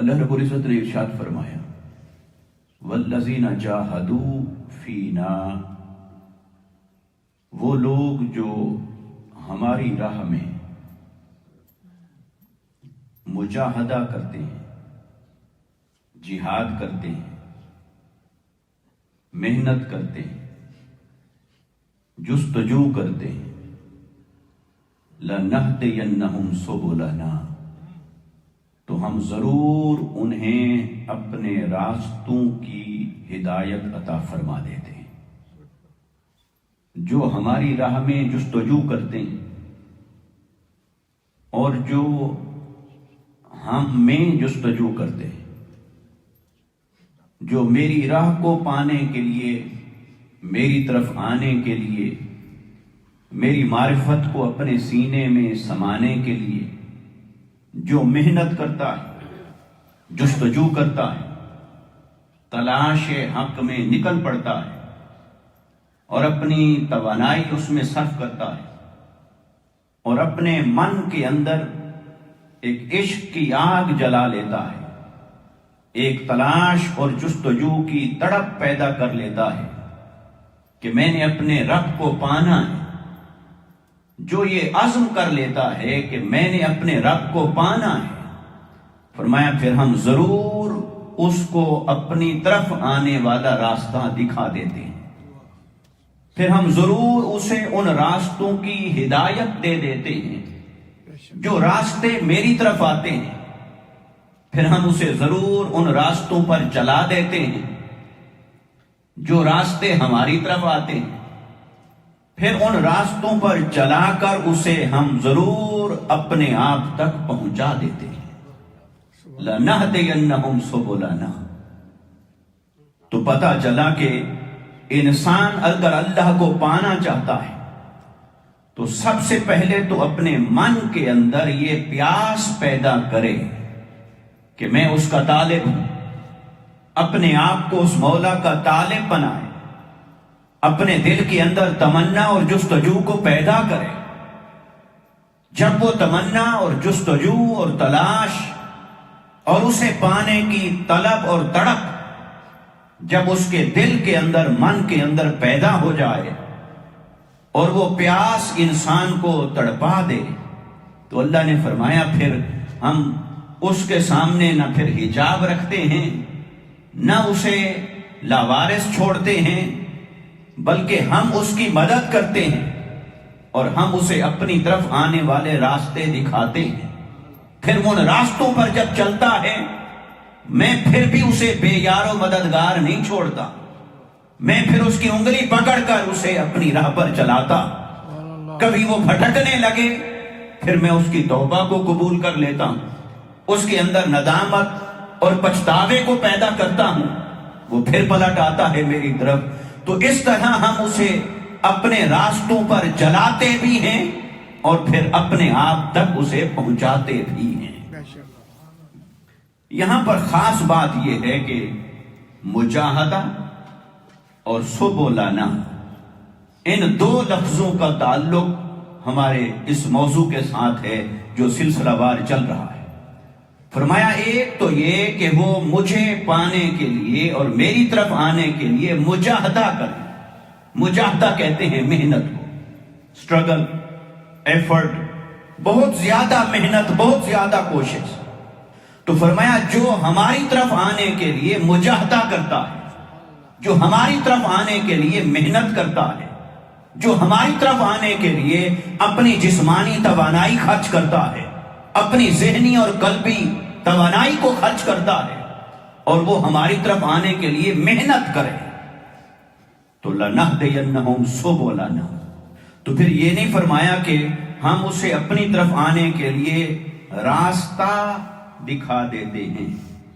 اللہ رب العزت نے ارشاد فرمایا والذین جاہدوا فینا، وہ لوگ جو ہماری راہ میں مجاہدہ کرتے ہیں، جہاد کرتے ہیں، محنت کرتے ہیں، جستجو کرتے ہیں، لَنَهْدِيَنَّهُمْ سُبُلَنَا، تو ہم ضرور انہیں اپنے راستوں کی ہدایت عطا فرما دیتے ہیں۔ جو ہماری راہ میں جستجو کرتے ہیں اور جو ہم میں جستجو کرتے ہیں، جو میری راہ کو پانے کے لیے، میری طرف آنے کے لیے، میری معرفت کو اپنے سینے میں سمانے کے لیے جو محنت کرتا ہے، جستجو کرتا ہے، تلاش حق میں نکل پڑتا ہے اور اپنی توانائی اس میں صرف کرتا ہے اور اپنے من کے اندر ایک عشق کی آگ جلا لیتا ہے، ایک تلاش اور جستجو کی تڑپ پیدا کر لیتا ہے کہ میں نے اپنے رب کو پانا ہے، جو یہ عزم کر لیتا ہے کہ میں نے اپنے رب کو پانا ہے، فرمایا پھر ہم ضرور اس کو اپنی طرف آنے والا راستہ دکھا دیتے ہیں، پھر ہم ضرور اسے ان راستوں کی ہدایت دے دیتے ہیں جو راستے میری طرف آتے ہیں، پھر ہم اسے ضرور ان راستوں پر چلا دیتے ہیں جو راستے ہماری طرف آتے ہیں، پھر ان راستوں پر چلا کر اسے ہم ضرور اپنے آپ تک پہنچا دیتے ہیں۔ لَنَهْدِيَنَّهُمْ سُبُلَنَا، تو پتہ چلا کہ انسان اگر اللہ کو پانا چاہتا ہے تو سب سے پہلے تو اپنے من کے اندر یہ پیاس پیدا کرے کہ میں اس کا طالب ہوں، اپنے آپ کو اس مولا کا طالب بنائے، اپنے دل کے اندر تمنا اور جستجو کو پیدا کرے۔ جب وہ تمنا اور جستجو اور تلاش اور اسے پانے کی طلب اور تڑپ جب اس کے دل کے اندر، من کے اندر پیدا ہو جائے اور وہ پیاس انسان کو تڑپا دے، تو اللہ نے فرمایا پھر ہم اس کے سامنے نہ پھر حجاب رکھتے ہیں، نہ اسے لاوارث چھوڑتے ہیں، بلکہ ہم اس کی مدد کرتے ہیں اور ہم اسے اپنی طرف آنے والے راستے دکھاتے ہیں۔ پھر ان راستوں پر جب چلتا ہے میں پھر بھی اسے بے یار و مددگار نہیں چھوڑتا، میں پھر اس کی انگلی پکڑ کر اسے اپنی راہ پر چلاتا۔ کبھی وہ بھٹکنے لگے پھر میں اس کی توبہ کو قبول کر لیتا ہوں، اس کے اندر ندامت اور پچھتاوے کو پیدا کرتا ہوں، وہ پھر پلٹ آتا ہے میری طرف۔ تو اس طرح ہم اسے اپنے راستوں پر چلاتے بھی ہیں اور پھر اپنے آپ تک اسے پہنچاتے بھی ہیں۔ یہاں پر خاص بات یہ ہے کہ مجاہدہ اور سبلنا، ان دو لفظوں کا تعلق ہمارے اس موضوع کے ساتھ ہے جو سلسلہ وار چل رہا ہے۔ فرمایا ایک تو یہ کہ وہ مجھے پانے کے لیے اور میری طرف آنے کے لیے مجاہدہ کریں۔ مجاہدہ کہتے ہیں محنت کو، سٹرگل، ایفرٹ، بہت زیادہ محنت، بہت زیادہ کوشش۔ تو فرمایا جو ہماری طرف آنے کے لیے مجاہدہ کرتا ہے، جو ہماری طرف آنے کے لیے محنت کرتا ہے، جو ہماری طرف آنے کے لیے اپنی جسمانی توانائی خرچ کرتا ہے، اپنی ذہنی اور قلبی توانائی کو خرچ کرتا ہے اور وہ ہماری طرف آنے کے لیے محنت کرے، تو لَنَهْدِيَنَّهُمْ سُبُلَنَا، تو پھر یہ نہیں فرمایا کہ ہم اسے اپنی طرف آنے کے لیے راستہ دکھا دیتے ہیں،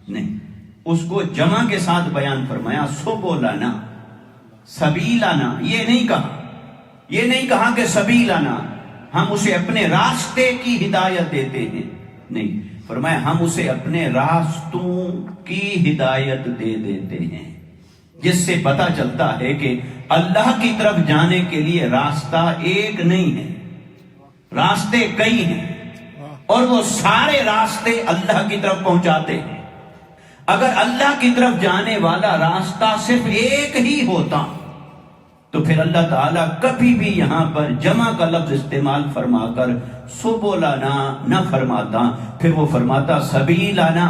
نہیں، اس کو جمع کے ساتھ بیان فرمایا، سُبُلَنَا، سبیلنا، یہ نہیں کہا کہ سبیلنا، ہم اسے اپنے راستے کی ہدایت دیتے ہیں، نہیں، فرمایا ہم اسے اپنے راستوں کی ہدایت دے دیتے ہیں، جس سے پتہ چلتا ہے کہ اللہ کی طرف جانے کے لیے راستہ ایک نہیں ہے، راستے کئی ہیں اور وہ سارے راستے اللہ کی طرف پہنچاتے ہیں۔ اگر اللہ کی طرف جانے والا راستہ صرف ایک ہی ہوتا تو پھر اللہ تعالیٰ کبھی بھی یہاں پر جمع کا لفظ استعمال فرما کر سبولانا نہ فرماتا، پھر وہ فرماتا سبیلانا،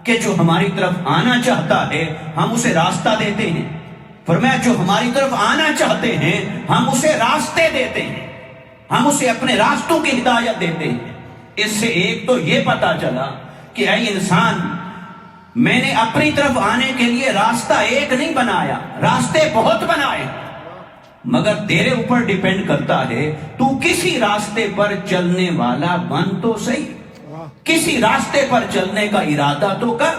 کہ جو ہماری طرف آنا چاہتا ہے ہم اسے راستہ دیتے ہیں۔ فرمایا جو ہماری طرف آنا چاہتے ہیں ہم اسے راستے دیتے ہیں، ہم اسے اپنے راستوں کی ہدایت دیتے ہیں۔ اس سے ایک تو یہ پتا چلا کہ اے انسان، میں نے اپنی طرف آنے کے لیے راستہ ایک نہیں بنایا، راستے بہت بنائے، مگر تیرے اوپر ڈیپینڈ کرتا ہے تو کسی راستے پر چلنے والا بن تو صحیح، کسی راستے پر چلنے کا ارادہ تو کر۔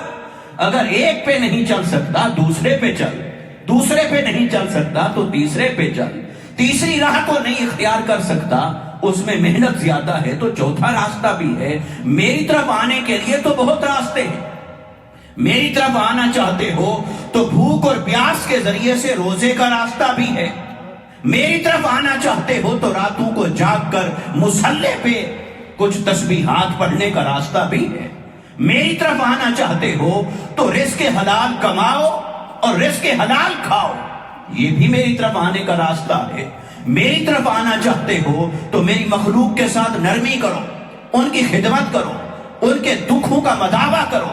اگر ایک پہ نہیں چل سکتا دوسرے پہ چل، دوسرے پہ نہیں چل سکتا تو تیسرے پہ چل، تیسری راہ کو نہیں اختیار کر سکتا، اس میں محنت زیادہ ہے تو چوتھا راستہ بھی ہے۔ میری طرف آنے کے لیے تو بہت راستے ہیں، میری طرف آنا چاہتے ہو تو بھوک اور پیاس کے ذریعے سے روزے کا راستہ بھی ہے، میری طرف آنا چاہتے ہو تو راتوں کو جاگ کر مصلے پہ کچھ تسبیحات پڑھنے کا راستہ بھی ہے، میری طرف آنا چاہتے ہو تو رزق حلال کماؤ اور رزق حلال کھاؤ، یہ بھی میری طرف آنے کا راستہ ہے۔ میری طرف آنا چاہتے ہو تو میری مخلوق کے ساتھ نرمی کرو، ان کی خدمت کرو، ان کے دکھوں کا مداوع کرو،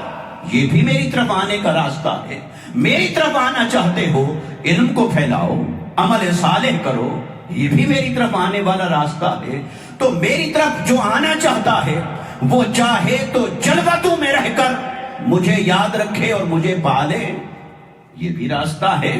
یہ بھی میری طرف آنے کا راستہ ہے۔ میری طرف آنا چاہتے ہو علم کو پھیلاؤ، عمل صالح کرو، یہ بھی میری طرف آنے والا راستہ ہے۔ تو میری طرف جو آنا چاہتا ہے وہ چاہے تو جلوتوں میں رہ کر مجھے یاد رکھے اور مجھے پالے، یہ بھی راستہ ہے،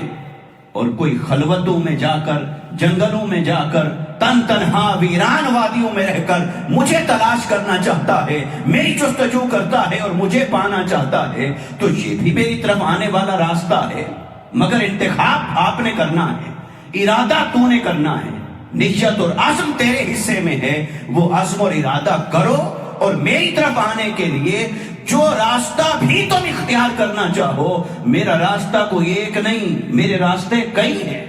اور کوئی خلوتوں میں جا کر، جنگلوں میں جا کر، تن تنہا ویران وادیوں میں رہ کر مجھے تلاش کرنا چاہتا ہے، میری جستجو کرتا ہے اور مجھے پانا چاہتا ہے، تو یہ بھی میری طرف آنے والا راستہ ہے۔ مگر انتخاب آپ نے کرنا ہے، ارادہ تو نے کرنا ہے، نیت اور عزم تیرے حصے میں ہے، وہ عزم اور ارادہ کرو، اور میری طرف آنے کے لیے جو راستہ بھی تم اختیار کرنا چاہو، میرا راستہ کوئی ایک نہیں، میرے راستے کئی ہیں۔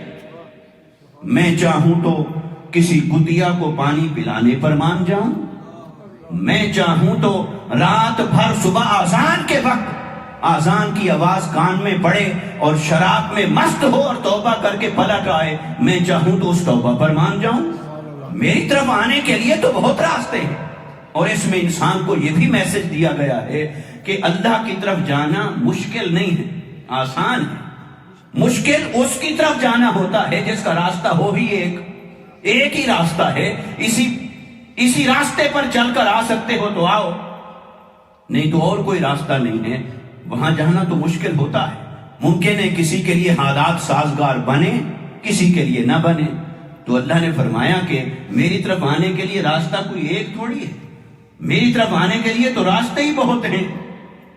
میں چاہوں تو کسی کتیا کو پانی پلانے پر مان جاؤں، میں چاہوں تو رات بھر صبح اذان کے وقت اذان کی آواز کان میں پڑے اور شراب میں مست ہو اور توبہ کر کے پلٹ آئے، میں چاہوں تو اس توبہ پر مان جاؤں۔ میری طرف آنے کے لیے تو بہت راستے ہیں، اور اس میں انسان کو یہ بھی میسج دیا گیا ہے کہ اللہ کی طرف جانا مشکل نہیں ہے، آسان ہے۔ مشکل اس کی طرف جانا ہوتا ہے جس کا راستہ ہو ہی ایک ہی راستہ ہے، اسی راستے پر چل کر آ سکتے ہو تو آؤ، نہیں تو اور کوئی راستہ نہیں ہے، وہاں جانا تو مشکل ہوتا ہے۔ ممکن ہے کسی کے لیے حالات سازگار بنے، کسی کے لیے نہ بنے، تو اللہ نے فرمایا کہ میری طرف آنے کے لیے راستہ کوئی ایک تھوڑی ہے، میری طرف آنے کے لیے تو راستے ہی بہت ہیں۔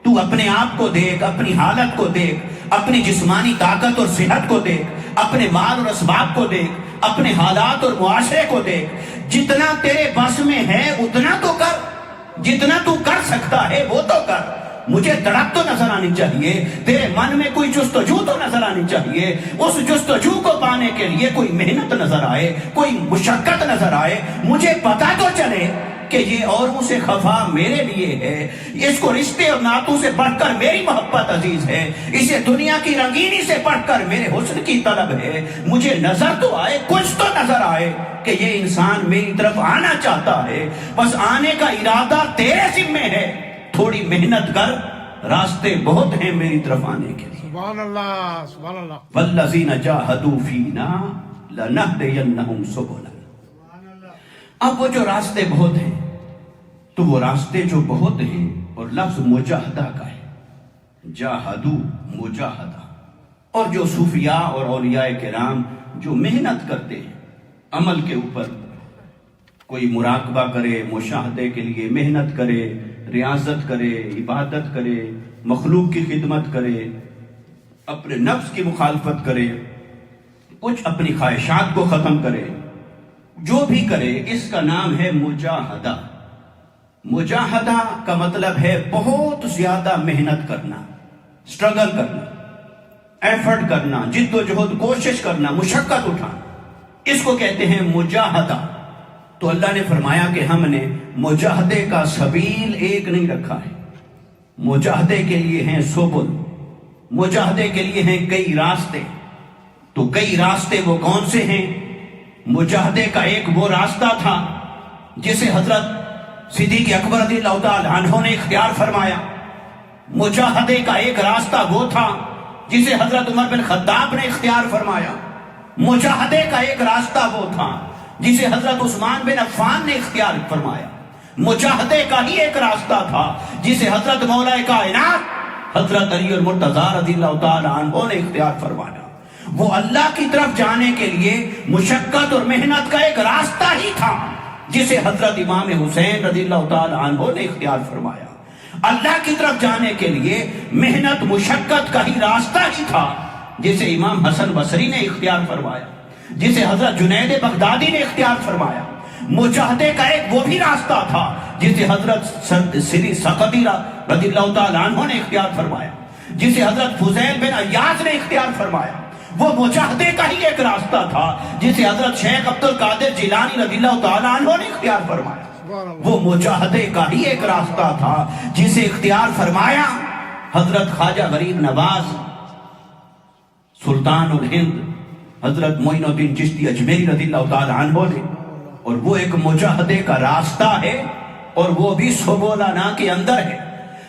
تو اپنے آپ کو دیکھ، اپنی حالت کو دیکھ، اپنی جسمانی طاقت اور صحت کو دیکھ، اپنے مال اور اسباب کو دیکھ، اپنے حالات اور معاشرے کو دیکھ، جتنا تیرے بس میں ہے اتنا تو کر، جتنا تو کر سکتا ہے وہ تو کر۔ مجھے تڑپ تو نظر آنی چاہیے، تیرے من میں کوئی جستجو تو نظر آنی چاہیے، اس جستجو کو پانے کے لیے کوئی محنت نظر آئے، کوئی مشقت نظر آئے، مجھے پتا تو چلے کہ یہ اوروں سے خفا میرے لیے ہے، اس کو رشتے اور ناتوں سے بڑھ کر میری محبت عزیز ہے، اسے دنیا کی رنگینی سے بڑھ کر میرے حسن کی طلب ہے۔ مجھے نظر تو آئے، کچھ تو نظر آئے کہ یہ انسان میری طرف آنا چاہتا ہے، بس آنے کا ارادہ تیرے ذمہ ہے، تھوڑی محنت کر، راستے بہت ہیں میری طرف آنے کے لیے۔ سبحان اللہ، سبحان اللہ۔ والذین جاہدوا فینا لنہدینہم سبلنا۔ اب وہ جو راستے بہت ہیں، تو وہ راستے جو بہت ہیں، اور لفظ مجاہدہ کا ہے، جاہدو مجاہدہ، اور جو صوفیاء اور اولیاء کرام جو محنت کرتے ہیں عمل کے اوپر، کوئی مراقبہ کرے، مشاہدے کے لیے محنت کرے، ریاضت کرے، عبادت کرے، مخلوق کی خدمت کرے، اپنے نفس کی مخالفت کرے، کچھ اپنی خواہشات کو ختم کرے، جو بھی کرے، اس کا نام ہے مجاہدہ۔ مجاہدہ کا مطلب ہے بہت زیادہ محنت کرنا، سٹرگل کرنا، ایفرٹ کرنا، جد و جہد، کوشش کرنا، مشقت اٹھانا، اس کو کہتے ہیں مجاہدہ۔ تو اللہ نے فرمایا کہ ہم نے مجاہدے کا سبیل ایک نہیں رکھا ہے، مجاہدے کے لیے ہیں سبل، مجاہدے کے لیے ہیں کئی راستے. تو کئی راستے وہ کون سے ہیں؟ مجاہدے کا ایک وہ راستہ تھا جسے حضرت صدیق اکبر رضی اللہ تعالی عنہ نے اختیار فرمایا. مجاہدے کا ایک راستہ وہ تھا جسے حضرت عمر بن خطاب نے اختیار فرمایا. مجاہدے کا ایک راستہ وہ تھا جسے حضرت عثمان بن عفان نے اختیار فرمایا. مجاہدے کا ہی ایک راستہ تھا جسے حضرت مولا کائنات حضرت علی المرتضیٰ رضی اللہ تعالی عنہ نے اختیار فرمایا. وہ اللہ کی طرف جانے کے لیے مشقت اور محنت کا ایک راستہ ہی تھا جسے حضرت امام حسین رضی اللہ تعالی عنہ نے اختیار فرمایا. اللہ کی طرف جانے کے لیے محنت مشقت کا ہی راستہ ہی تھا جسے امام حسن بصری نے اختیار فرمایا، جسے حضرت جنید بغدادی نے اختیار فرمایا. مجاہدے کا ایک وہ بھی راستہ تھا جسے حضرت سری سقطی رضی اللہ تعالی عنہ نے اختیار فرمایا، جسے حضرت فضیل بن عیاض نے اختیار فرمایا. وہ مجاہدے کا ہی ایک راستہ تھا جسے حضرت شیخ عبد القادر جیلانی رضی اللہ تعالی عنہ نے اختیار فرمایا. وہ مجاہدے کا ہی ایک راستہ تھا جسے اختیار فرمایا حضرت خواجہ غریب نواز سلطان الہند حضرت معین الدین چشتی اجمیری رضی اللہ تعالی عنہ نے. اور وہ ایک مجاہدے کا راستہ ہے اور وہ بھی سبولانا کے اندر ہے.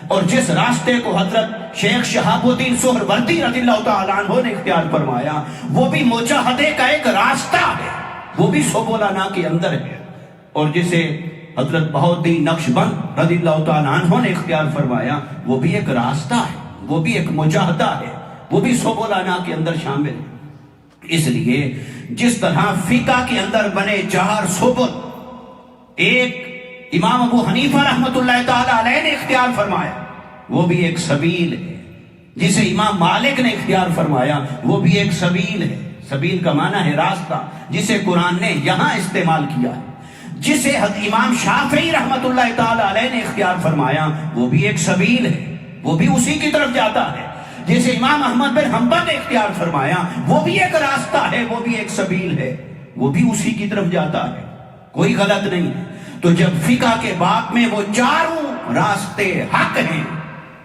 اور جس راستے کو حضرت شیخ شہاب الدین سہروردی رضی اللہ تعالی عنہ نے اختیار فرمایا وہ بھی مجاہدے کا ایک راستہ ہے، وہ بھی سبولانا کے اندر ہے. اور جسے حضرت بہاؤالدین نقشبند رضی اللہ تعالی عنہ نے اختیار فرمایا وہ بھی ایک راستہ ہے، وہ بھی ایک مجاہدہ ہے، وہ بھی سبولانا کے اندر شامل ہے. اس لیے جس طرح فقہ کے اندر بنے 4 سبل، ایک امام ابو حنیفہ رحمۃ اللہ تعالی علیہ نے اختیار فرمایا وہ بھی ایک سبیل ہے. جسے امام مالک نے اختیار فرمایا وہ بھی ایک سبیل ہے. سبیل کا معنی ہے راستہ، جسے قرآن نے یہاں استعمال کیا ہے. جسے امام شافعی رحمۃ اللہ تعالی علیہ نے اختیار فرمایا وہ بھی ایک سبیل ہے، وہ بھی اسی کی طرف جاتا ہے. جسے امام احمد بن حنبل نے اختیار فرمایا وہ بھی ایک راستہ ہے، وہ بھی ایک سبیل ہے، وہ بھی اسی کی طرف جاتا ہے، کوئی غلط نہیں ہے. تو جب فقہ کے باب میں وہ 4 راستے حق ہیں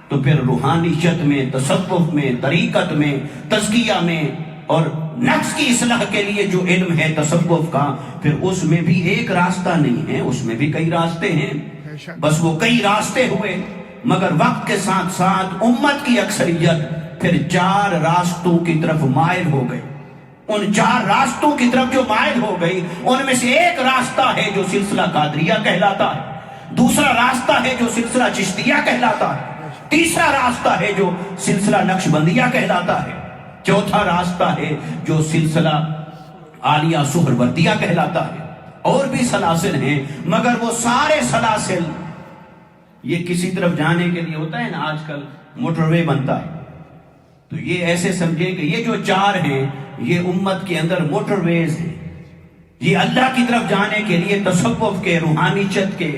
تو پھر روحانیت میں، تصوف میں، طریقت میں، تزکیہ میں اور نفس کی اصلاح کے لیے جو علم ہے تصوف کا، پھر اس میں بھی ایک راستہ نہیں ہے، اس میں بھی کئی راستے ہیں. بس وہ کئی راستے ہوئے مگر وقت کے ساتھ ساتھ امت کی اکثریت پھر 4 راستوں کی طرف مائل ہو گئی. ان 4 راستوں کی طرف جو مائل ہو گئی ان میں سے ایک راستہ ہے جو سلسلہ قادریہ کہلاتا ہے، دوسرا راستہ ہے جو سلسلہ چشتیہ کہلاتا ہے، تیسرا راستہ ہے جو سلسلہ نقشبندیہ کہلاتا ہے، چوتھا راستہ ہے جو سلسلہ عالیہ سہروردیہ کہلاتا ہے. اور بھی سلاسل ہیں مگر وہ سارے سلاسل یہ کسی طرف جانے کے لیے ہوتا ہے نا، آج کل موٹر وے بنتا ہے تو یہ ایسے سمجھیں کہ یہ جو 4 ہیں یہ امت کے اندر موٹر ویز ہیں. یہ اللہ کی طرف جانے کے لیے تصوف کے، روحانیت کے،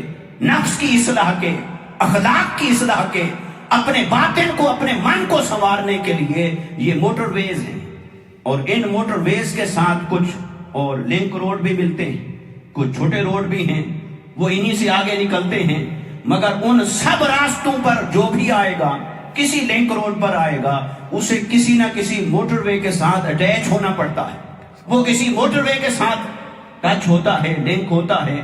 نفس کی اصلاح کے، اخلاق کی اصلاح کے، اپنے باطن کو، اپنے من کو سنوارنے کے لیے یہ موٹر ویز ہیں. اور ان موٹر ویز کے ساتھ کچھ اور لنک روڈ بھی ملتے ہیں، کچھ چھوٹے روڈ بھی ہیں، وہ انہی سے آگے نکلتے ہیں. مگر ان سب راستوں پر جو بھی آئے گا، کسی لنک روڈ پر آئے گا، اسے کسی نہ کسی موٹر وے کے ساتھ اٹیچ ہونا پڑتا ہے. وہ کسی موٹر وے کے ساتھ ٹچ ہوتا ہے، لنک ہوتا ہے،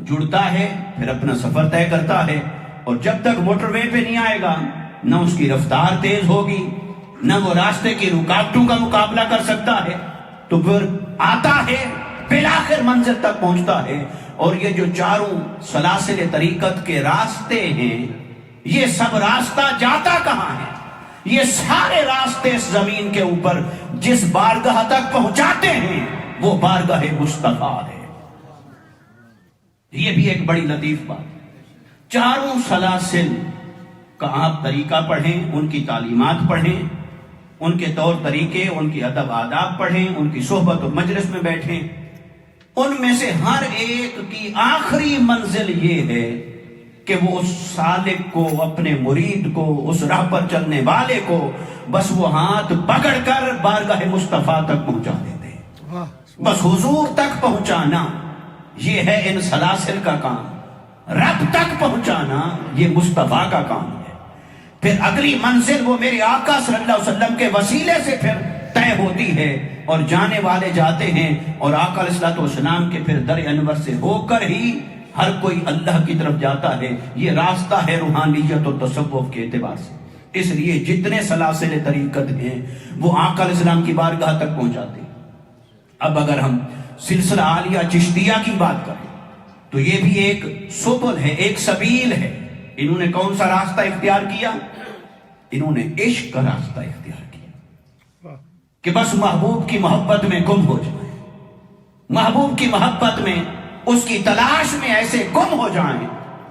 جڑتا ہے، پھر اپنا سفر طے کرتا ہے. اور جب تک موٹر وے پہ نہیں آئے گا نہ اس کی رفتار تیز ہوگی، نہ وہ راستے کی رکاوٹوں کا مقابلہ کر سکتا ہے. تو پھر آتا ہے، بالآخر منزل تک پہنچتا ہے. اور یہ جو 4 سلاسل طریقت کے راستے ہیں یہ سب راستہ جاتا کہاں ہے؟ یہ سارے راستے اس زمین کے اوپر جس بارگاہ تک پہنچاتے ہیں وہ بارگاہ مصطفیٰ ہے. یہ بھی ایک بڑی لطیف بات. 4 سلاسل کا آپ طریقہ پڑھیں، ان کی تعلیمات پڑھیں، ان کے طور طریقے، ان کی ادب آداب پڑھیں، ان کی صحبت و مجلس میں بیٹھیں. ان میں سے ہر ایک کی آخری منزل یہ ہے کہ وہ اس سالک کو، اپنے مرید کو، اس راہ پر چلنے والے کو بس وہ ہاتھ پکڑ کر بارگاہ مصطفیٰ تک پہنچا دیتے. بس حضور تک پہنچانا یہ ہے ان سلاسل کا کام. رب تک پہنچانا یہ مصطفیٰ کا کام ہے. پھر اگلی منزل وہ میرے آقا صلی اللہ علیہ وسلم کے وسیلے سے پھر طے ہوتی ہے، اور جانے والے جاتے ہیں، اور آقا علیہ الصلوۃ والسلام کے پھر در انور سے ہو کر ہی ہر کوئی اللہ کی طرف جاتا ہے۔ یہ راستہ ہے روحانیت اور تصوف کے اعتبار سے۔ اس لیے جتنے سلاسل طریقت ہیں وہ آقا علیہ السلام کی بارگاہ تک پہنچاتے ہیں۔ اب اگر ہم سلسلہ عالیہ چشتیہ کی بات کریں تو یہ بھی ایک سبل ہے، ایک سبیل ہے۔ انہوں نے کون سا راستہ اختیار کیا؟ انہوں نے عشق کا راستہ اختیار کیا کہ بس محبوب کی محبت میں گم ہو جائیں، محبوب کی محبت میں، اس کی تلاش میں ایسے گم ہو جائیں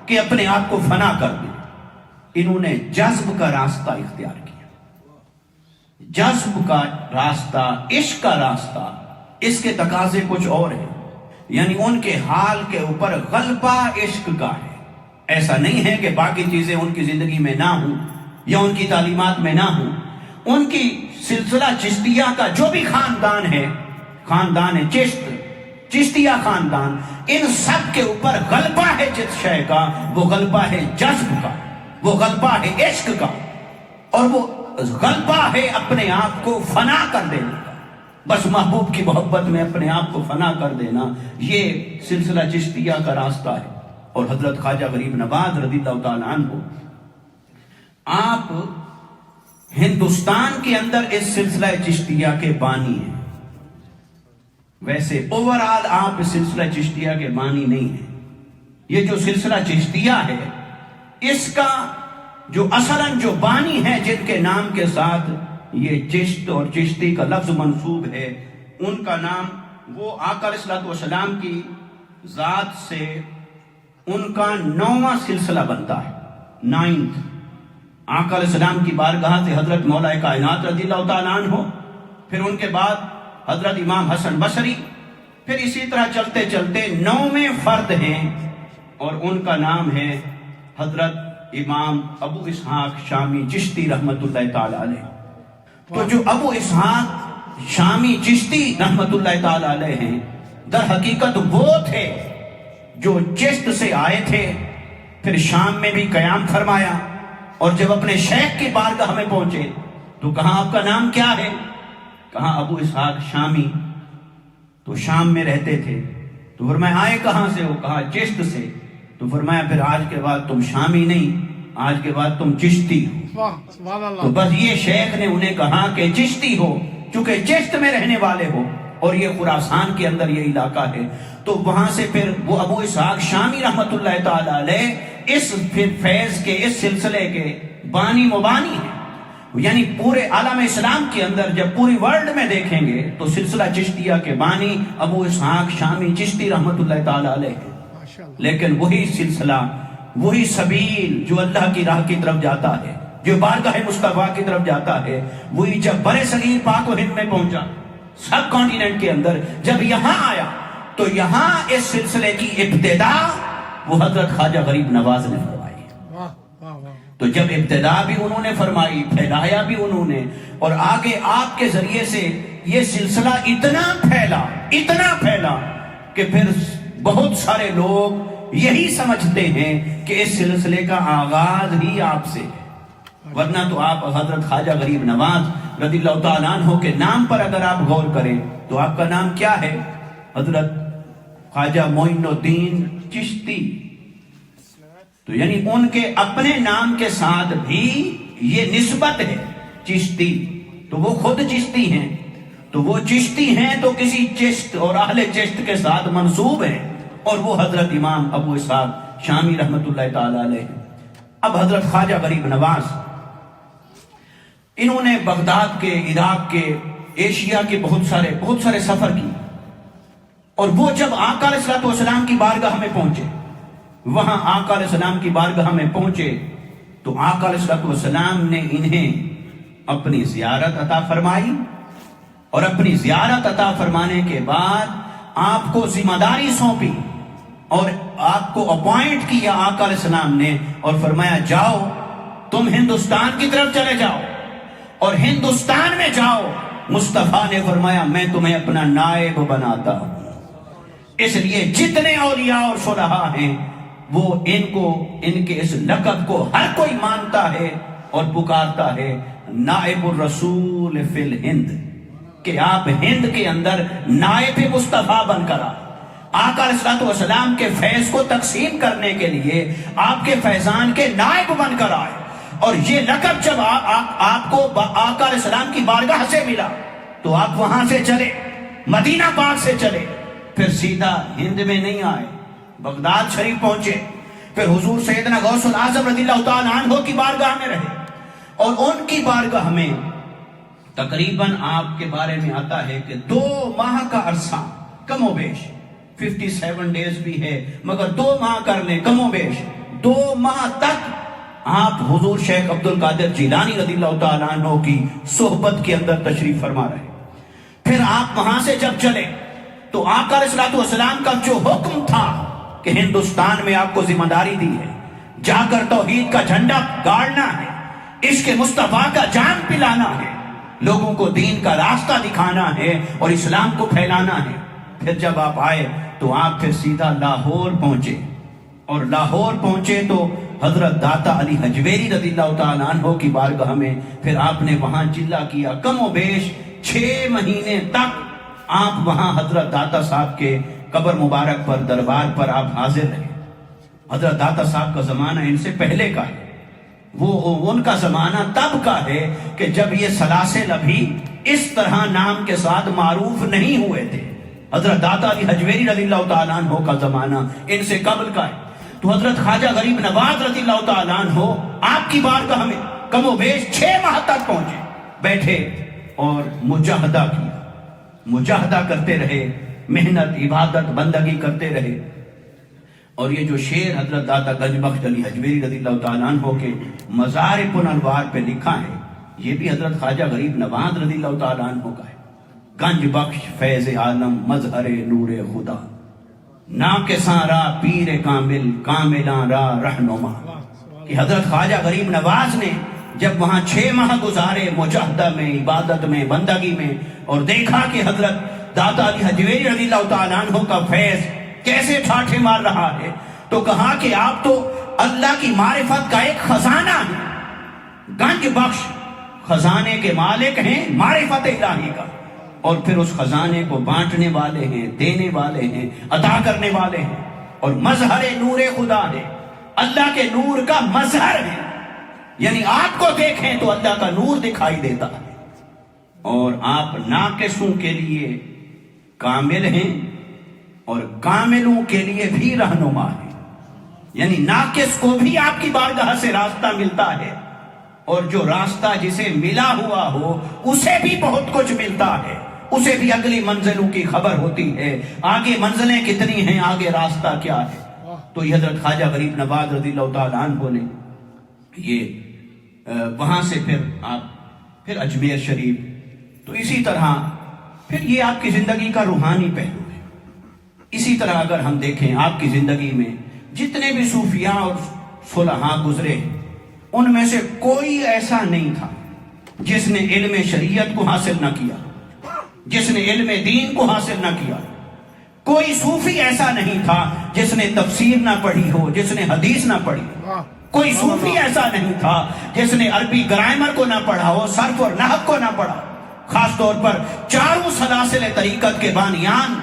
کہ اپنے آپ کو فنا کر دیں۔ انہوں نے جذب کا راستہ اختیار کیا، جذب کا راستہ، عشق کا راستہ۔ اس کے تقاضے کچھ اور ہیں، یعنی ان کے حال کے اوپر غلبہ عشق کا ہے۔ ایسا نہیں ہے کہ باقی چیزیں ان کی زندگی میں نہ ہوں یا ان کی تعلیمات میں نہ ہوں۔ ان کی سلسلہ چشتیہ کا جو بھی خاندان ہے، خاندان چشت، چشتیہ خاندان، ان سب کے اوپر غلبہ ہے جس شے کا، وہ غلبہ ہے جذب کا، وہ غلبہ ہے عشق کا، اور وہ غلبہ ہے اپنے آپ کو فنا کر دینے کا۔ بس محبوب کی محبت میں اپنے آپ کو فنا کر دینا، یہ سلسلہ چشتیہ کا راستہ ہے۔ اور حضرت خواجہ غریب نواز رضی اللہ تعالیٰ عنہ، آپ ہندوستان کے اندر اس سلسلہ چشتیہ کے بانی ہیں۔ ویسے اوورآل آپ اس سلسلہ چشتیہ کے بانی نہیں ہیں۔ یہ جو سلسلہ چشتیہ ہے، اس کا جو اصلاً جو بانی ہے، جن کے نام کے ساتھ یہ چشت اور چشتی کا لفظ منسوب ہے، ان کا نام، وہ آقا علیہ الصلوۃ والسلام کی ذات سے ان کا 9واں سلسلہ بنتا ہے، 9th۔ آقا علیہ السلام کی بارگاہ سے حضرت مولا کائنات رضی اللہ تعالیٰ عنہ، پھر ان کے بعد حضرت امام حسن بصری، پھر اسی طرح چلتے چلتے 9ویں فرد ہیں، اور ان کا نام ہے حضرت امام ابو اسحاق شامی چشتی رحمت اللہ تعالیٰ علیہ۔ تو جو ابو اسحاق شامی چشتی رحمت اللہ تعالیٰ علیہ ہیں، در حقیقت وہ تھے جو چشت سے آئے تھے، پھر شام میں بھی قیام فرمایا، اور جب اپنے شیخ کی بارگاہ میں پہنچے تو کہا آپ کا نام کیا ہے؟ کہا ابو اسحاق شامی۔ تو شام میں رہتے تھے، تو فرمایا آئے کہاں سے ہو؟ کہا چشت سے۔ تو فرمایا پھر آج کے بعد تم شامی نہیں، آج کے بعد تم چشتی ہو۔ سبحان اللہ۔ تو بس یہ شیخ نے انہیں کہا کہ چشتی ہو، چونکہ چشت میں رہنے والے ہو، اور یہ خراسان کے اندر یہ علاقہ ہے۔ تو وہاں سے پھر وہ ابو اسحاق شامی رحمت اللہ تعالیٰ علیہ اس پھر فیض کے، اس سلسلے کے بانی مبانی ہیں۔ یعنی پورے عالم اسلام کے اندر جب پوری ورلڈ میں دیکھیں گے تو سلسلہ چشتیہ کے بانی ابو اسحاق شامی چشتی رحمت اللہ تعالیٰ علیہ ہے۔ لیکن وہی سلسلہ، وہی سبیل جو اللہ کی راہ کی طرف جاتا ہے، جو بارگاہ مصطفیٰ کی طرف جاتا ہے، وہی جب برے صغیر پاک و ہند میں پہنچا، سب کانٹیننٹ کے اندر جب یہاں آیا، تو یہاں اس سلسلے کی ابتدا وہ حضرت خواجہ غریب نواز نے فرمائی۔ تو جب ابتدا بھی انہوں نے فرمائی، پھیلایا بھی انہوں نے، اور آگے آپ کے ذریعے سے یہ سلسلہ اتنا پھیلا کہ پھر بہت سارے لوگ یہی سمجھتے ہیں کہ اس سلسلے کا آغاز ہی آپ سے ہے۔ ورنہ تو آپ حضرت خواجہ غریب نواز رضی اللہ تعالیٰ عنہ کے نام پر اگر آپ غور کریں تو آپ کا نام کیا ہے؟ حضرت خواجہ معین الدین چشتی۔ تو یعنی ان کے اپنے نام کے ساتھ بھی یہ نسبت ہے چشتی، تو وہ خود چشتی ہیں، تو وہ چشتی ہیں تو کسی چشت اور اہل چشت کے ساتھ منسوب ہیں، اور وہ حضرت امام ابو اسحاق شامی رحمت اللہ تعالیٰ علیہ۔ اب حضرت خواجہ غریب نواز، انہوں نے بغداد کے، عراق کے، ایشیا کے بہت سارے سفر کی، اور وہ جب آقا علیہ الصلوۃ والسلام کی بارگاہ میں پہنچے، وہاں آقا علیہ السلام کی بارگاہ میں پہنچے تو آقا علیہ الصلوۃ والسلام نے انہیں اپنی زیارت عطا فرمائی، اور اپنی زیارت عطا فرمانے کے بعد آپ کو ذمہ داری سونپی، اور آپ کو اپوائنٹ کیا آقا علیہ السلام نے، اور فرمایا جاؤ تم ہندوستان کی طرف چلے جاؤ، اور ہندوستان میں جاؤ، مصطفیٰ نے فرمایا میں تمہیں اپنا نائب بناتا ہوں۔ اس لیے جتنے اولیاء اور صلحاء ہیں وہ ان کے اس لقب کو ہر کوئی مانتا ہے، اور پکارتا ہے نائب الرسول فی الہند، کہ آپ ہند کے اندر نائب مصطفیٰ بن کر آئے، آقا علیہ الصلوۃ والسلام کے فیض کو تقسیم کرنے کے لیے آپ کے فیضان کے نائب بن کر آئے۔ اور یہ لقب جب آپ کو آقا علیہ السلام کی بارگاہ سے ملا تو آپ وہاں سے چلے، مدینہ پاک سے چلے، پھر سیدھا ہند میں نہیں آئے، بغداد شریف پہنچے، پھر حضور سیدنا غوث العظم رضی اللہ تعالیٰ عنہ کی بارگاہ میں رہے، اور ان کی بارگاہ میں تقریباً آپ کے بارے میں آتا ہے کہ 2 ماہ کا عرصہ، کم و بیش 57 ڈیز بھی ہے مگر 2 ماہ کر لیں، کم و بیش 2 ماہ تک آپ حضور شیخ عبد القادر جیلانی رضی اللہ تعالیٰ عنہ کی صحبت کے اندر تشریف فرما رہے۔ پھر آپ وہاں سے جب چلے تو آقا علیہ الصلوۃ والسلام کا جو حکم تھا کہ ہندوستان میں آپ کو ذمہ داری دی ہے، جا کر توحید کا جھنڈا گاڑنا ہے، عشق مصطفیٰ کا جام پلانا ہے، لوگوں کو دین کا راستہ دکھانا ہے اور اسلام کو پھیلانا ہے۔ پھر جب آپ آئے تو آپ پھر سیدھا لاہور پہنچے، اور لاہور پہنچے تو حضرت داتا علی حجویری رضی اللہ تعالیٰ عنہ کی بارگاہ میں پھر آپ نے وہاں چلہ کیا، کم و بیش 6 مہینے تک آپ وہاں حضرت داتا صاحب کے قبر مبارک پر، دربار پر آپ حاضر رہے۔ حضرت داتا صاحب کا زمانہ ان سے پہلے کا ہے، وہ ان کا زمانہ تب کا ہے کہ جب یہ سلاسل ابھی اس طرح نام کے ساتھ معروف نہیں ہوئے تھے۔ حضرت داتا علی حجویری رضی اللہ تعالیٰ عنہ کا زمانہ ان سے قبل کا ہے۔ تو حضرت خواجہ غریب نواز رضی اللہ تعالیٰ عنہ آپ کی بارگاہ میں کم و بیش 6 ماہ تک پہنچے، بیٹھے اور مجاہدہ کیا، مجاہدہ کرتے رہے، محنت عبادت بندگی کرتے رہے۔ اور یہ جو شعر حضرت داتا گنج بخش علی حجویری رضی اللہ تعالیٰ عنہ کے مزار پنروار پہ لکھا ہے، یہ بھی حضرت خواجہ غریب نواز رضی اللہ تعالیٰ عنہ کا ہے۔ گنج بخش فیض عالم مظہر نور خدا، نا کے سارا پیر کامل کاملاں را رہنما، کہ حضرت خواجہ غریب نواز نے جب وہاں 6 ماہ گزارے مجاہدہ میں، عبادت میں، بندگی میں، اور دیکھا کہ حضرت داتا علی حجویری رضی اللہ تعالیٰ عنہ کا فیض کیسے ٹھاٹھے مار رہا ہے، تو کہا کہ آپ تو اللہ کی معرفت کا ایک خزانہ ہیں، گنج بخش خزانے کے مالک ہیں، معرفت الہی کا، اور پھر اس خزانے کو بانٹنے والے ہیں، دینے والے ہیں، عطا کرنے والے ہیں، اور مظہر نور خدا ہے، اللہ کے نور کا مظہر ہے، یعنی آپ کو دیکھیں تو اللہ کا نور دکھائی دیتا ہے۔ اور آپ ناقصوں کے لیے کامل ہیں اور کاملوں کے لیے بھی رہنما ہیں، یعنی ناقص کو بھی آپ کی بارگاہ سے راستہ ملتا ہے، اور جو راستہ جسے ملا ہوا ہو اسے بھی بہت کچھ ملتا ہے، اسے بھی اگلی منزلوں کی خبر ہوتی ہے، آگے منزلیں کتنی ہیں، آگے راستہ کیا ہے۔ تو یہ حضرت خواجہ غریب نواز رضی اللہ تعالیٰ عنہ نے یہ وہاں سے پھر اجمیر شریف، تو اسی طرح پھر یہ آپ کی زندگی کا روحانی پہلو ہے۔ اسی طرح اگر ہم دیکھیں آپ کی زندگی میں جتنے بھی صوفیاء اور صلحاء گزرے، ان میں سے کوئی ایسا نہیں تھا جس نے علم شریعت کو حاصل نہ کیا، جس نے علم دین کو حاصل نہ کیا۔ کوئی صوفی ایسا نہیں تھا جس نے تفسیر نہ پڑھی ہو، جس نے حدیث نہ پڑھی۔ کوئی صوفی ایسا نہیں تھا جس نے عربی گرامر کو نہ پڑھا ہو، صرف اور نحو کو نہ پڑھا۔ خاص طور پر 4 سلاسل طریقت کے بانیان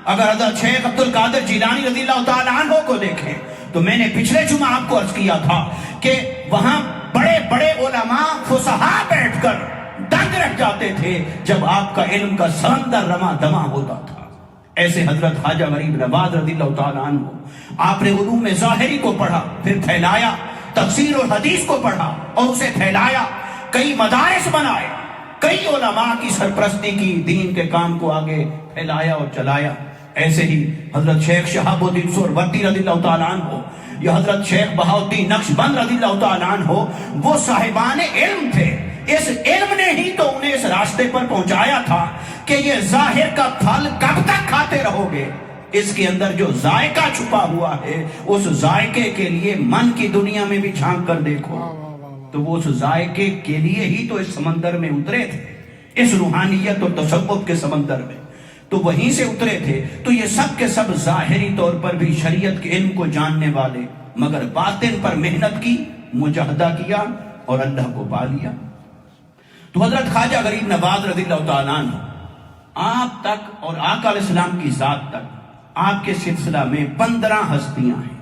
اگر حضرت شیخ عبد القادر جیلانی رضی اللہ تعالیٰ عنہ کو دیکھیں تو میں نے پچھلے جمعہ آپ کو عرض کیا تھا کہ وہاں بڑے بڑے علماء فصحاء بیٹھ کر دنگ رکھ جاتے تھے جب آپ کا علم کا سمندر رواں دواں ہوتا تھا۔ ایسے حضرت خواجہ غریب نواز رضی اللہ تعالیٰ عنہ، آپ نے علوم ظاہری کو پڑھا، پھر پھیلایا، تفسیر اور حدیث کو پڑھا اور اسے پھیلایا، کئی مدارس بنائے، کئی علماء کی سرپرستی کی، دین کے کام کو آگے پھیلایا اور چلایا۔ ایسے ہی حضرت شیخ شہاب الدین سہروردی رضی اللہ تعالیٰ عنہ یا حضرت شیخ بہاؤالدین نقشبند رضی اللہ تعالیٰ عنہ، وہ صاحبان علم تھے۔ اس علم نے ہی تو انہیں اس راستے پر پہنچایا تھا کہ یہ ظاہر کا پھل کب تک کھاتے رہو گے، اس کے اندر جو ذائقہ چھپا ہوا ہے اس ذائقے کے لیے من کی دنیا میں بھی جھانک کر دیکھو، تو وہ اس ذائقے کے لیے ہی تو اس سمندر میں اترے تھے، اس روحانیت اور تصوف کے سمندر میں تو وہیں سے اترے تھے۔ تو یہ سب کے سب ظاہری طور پر بھی شریعت کے علم کو جاننے والے، مگر باطن پر محنت کی، مجاہدہ کیا، اور اللہ کو پا لیا۔ تو حضرت خواجہ غریب نواز رضی اللہ تعالیٰ عنہ آپ تک اور آقا علیہ السلام کی ذات تک آپ کے سلسلہ میں 15 ہستیاں ہیں،